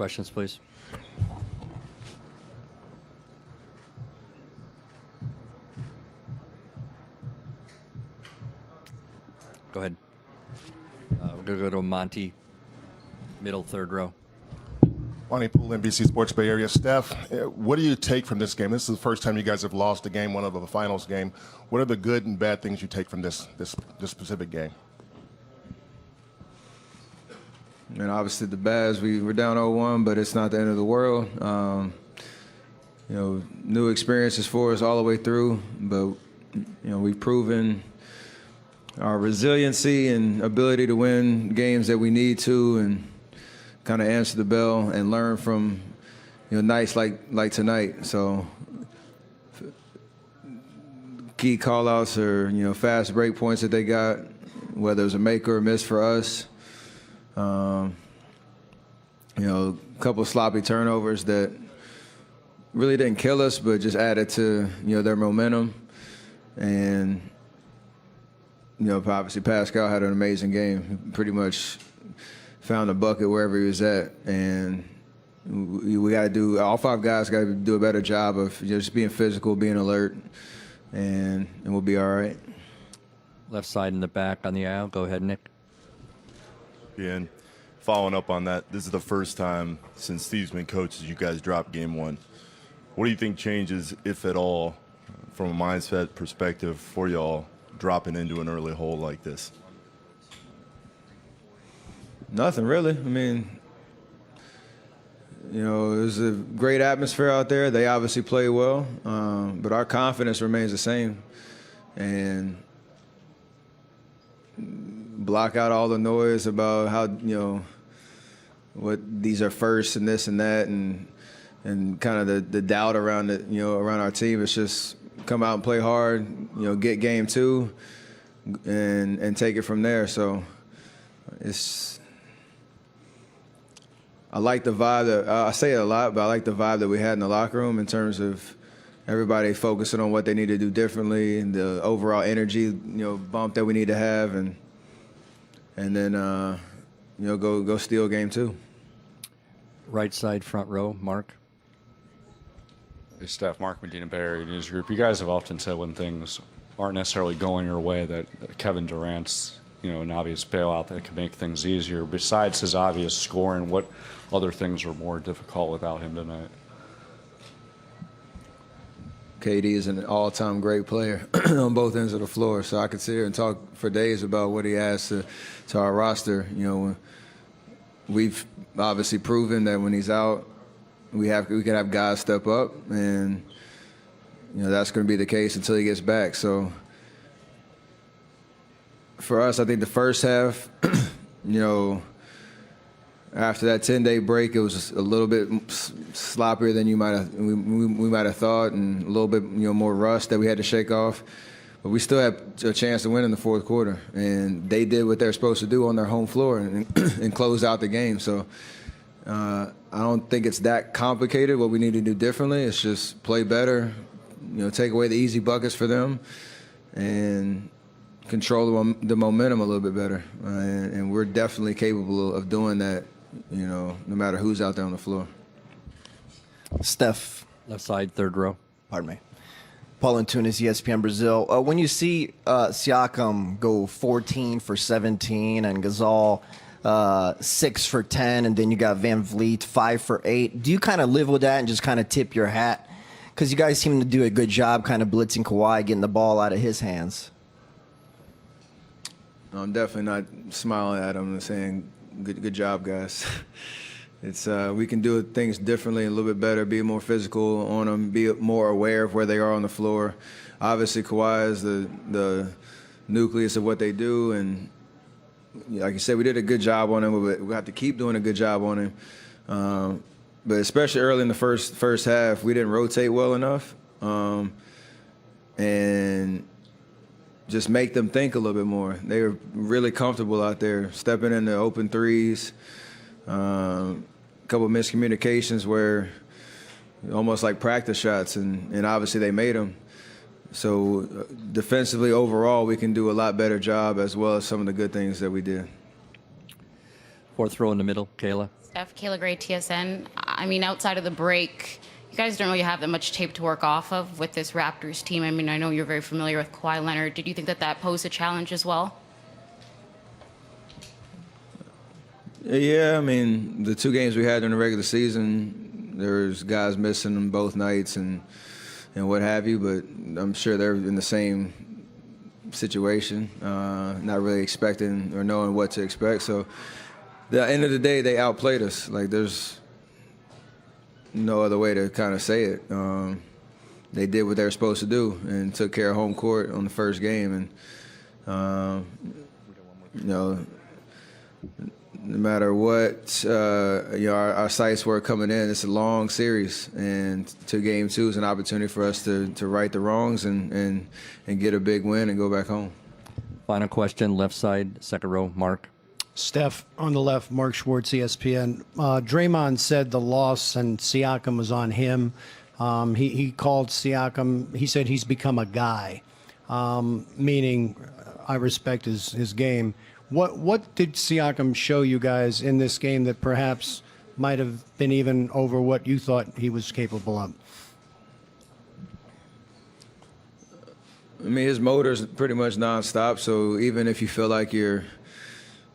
Questions, please. Go ahead. We're going to go to Monty, middle third row. Monty Poole, NBC Sports Bay Area. Steph, what do you take from this game? This is the first time you guys have lost a game, one of a finals game. What are the good and bad things you take from this specific game? And obviously the bads, we were down 0-1, but it's not the end of the world. You know, new experiences for us all the way through, but you know, we've proven our resiliency and ability to win games that we need to, and kind of answer the bell and learn from, you know, nights like tonight. So key call-outs are, you know, fast break points that they got, whether it was a make or a miss for us. You know, a couple of sloppy turnovers that really didn't kill us, but just added to, you know, their momentum. And, you know, obviously Pascal had an amazing game. He pretty much found a bucket wherever he was at. And we got to do, all five guys got to do a better job of just being physical, being alert, and we'll be all right. Left side in the back on the aisle. Go ahead, Nick. And following up on that, this is the first time since Steve's been coach you guys dropped game one. What do you think changes, if at all, from a mindset perspective for y'all dropping into an early hole like this? Nothing really. I mean, you know, there's a great atmosphere out there. They obviously play well, but our confidence remains the same. And block out all the noise about how, you know, what these are first and this and that, and kind of the doubt around it, you know, around our team. It's just come out and play hard, you know, get game two, and take it from there. So I like the vibe that I say it a lot, but I like the vibe that we had in the locker room in terms of everybody focusing on what they need to do differently, and the overall energy, you know, bump that we need to have, and then you know, go steal game two. Right side front row, Mark. Hey, Steph, Mark Medina, Bay Area News Group. You guys have often said when things aren't necessarily going your way that Kevin Durant's, you know, an obvious bailout that can make things easier. Besides his obvious scoring, what other things are more difficult without him tonight? KD is an all-time great player on both ends of the floor, so I could sit here and talk for days about what he adds to our roster. You know, we've obviously proven that when he's out, we can have guys step up, and you know that's going to be the case until he gets back. So for us, I think the first half, you know, after that 10-day break, it was a little bit sloppier than we might have thought, and a little bit, you know, more rust that we had to shake off. But we still had a chance to win in the fourth quarter, and they did what they're supposed to do on their home floor and closed out the game. So I don't think it's that complicated. What we need to do differently is just play better, you know, take away the easy buckets for them, and control the momentum a little bit better. And we're definitely capable of doing that, you know, no matter who's out there on the floor. Steph. Left side, third row. Pardon me. Paul Antunes, ESPN Brazil. When you see Siakam go 14 for 17 and Gasol 6 for 10, and then you got Van Vliet 5 for 8, do you kind of live with that and just kind of tip your hat? Because you guys seem to do a good job kind of blitzing Kawhi, getting the ball out of his hands. I'm definitely not smiling at him and saying, good job, guys. It's we can do things differently, a little bit better, be more physical on them, be more aware of where they are on the floor. Obviously, Kawhi is the nucleus of what they do, and like you said, we did a good job on him, but we have to keep doing a good job on him. But especially early in the first half, we didn't rotate well enough, and just make them think a little bit more. They were really comfortable out there, stepping into open threes. A couple of miscommunications where almost like practice shots, and obviously they made them. So defensively, overall, we can do a lot better job, as well as some of the good things that we did. Fourth row in the middle, Kayla. Steph, Kayla Gray, TSN. I mean, outside of the break, you guys don't really have that much tape to work off of with this Raptors team. I mean, I know you're very familiar with Kawhi Leonard. Did you think that that posed a challenge as well? Yeah, I mean, the 2 games we had during the regular season, there was guys missing them both nights and what have you, but I'm sure they're in the same situation, not really expecting or knowing what to expect. So, at the end of the day, they outplayed us. Like, there's no other way to kind of say it. They did what they were supposed to do and took care of home court on the first game. And, you know, no matter what, you know, our sights were coming in. It's a long series, and to game 2 is an opportunity for us to right the wrongs and get a big win and go back home. Final question, left side, second row, Mark. Steph, on the left, Mark Schwartz, ESPN. Draymond said the loss and Siakam was on him. He called Siakam, he said he's become a guy, meaning I respect his game. What did Siakam show you guys in this game that perhaps might have been even over what you thought he was capable of? I mean, his motor's pretty much nonstop, so even if you feel like you're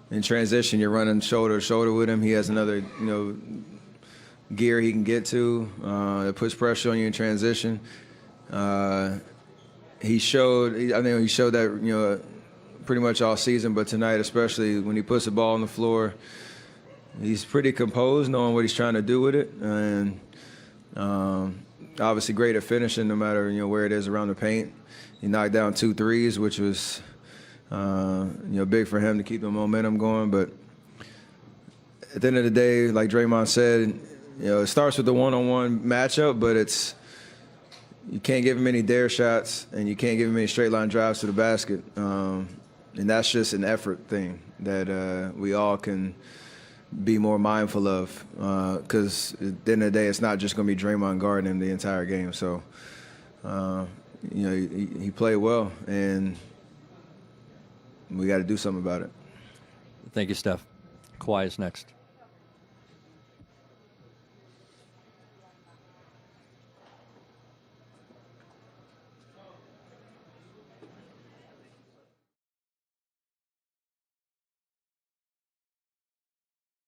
in transition, you're running shoulder to shoulder with him, he has another, you know, gear he can get to that puts pressure on you in transition. He showed that, you know, pretty much all season, but tonight, especially when he puts the ball on the floor, he's pretty composed, knowing what he's trying to do with it, and obviously great at finishing, no matter, you know, where it is around the paint. He knocked down 2 threes, which was you know, big for him to keep the momentum going. But at the end of the day, like Draymond said, you know, it starts with the one-on-one matchup, but you can't give him any dare shots, and you can't give him any straight line drives to the basket. And that's just an effort thing that we all can be more mindful of, because at the end of the day, it's not just going to be Draymond guarding him the entire game. So, you know, he played well, and we got to do something about it. Thank you, Steph. Kawhi is next.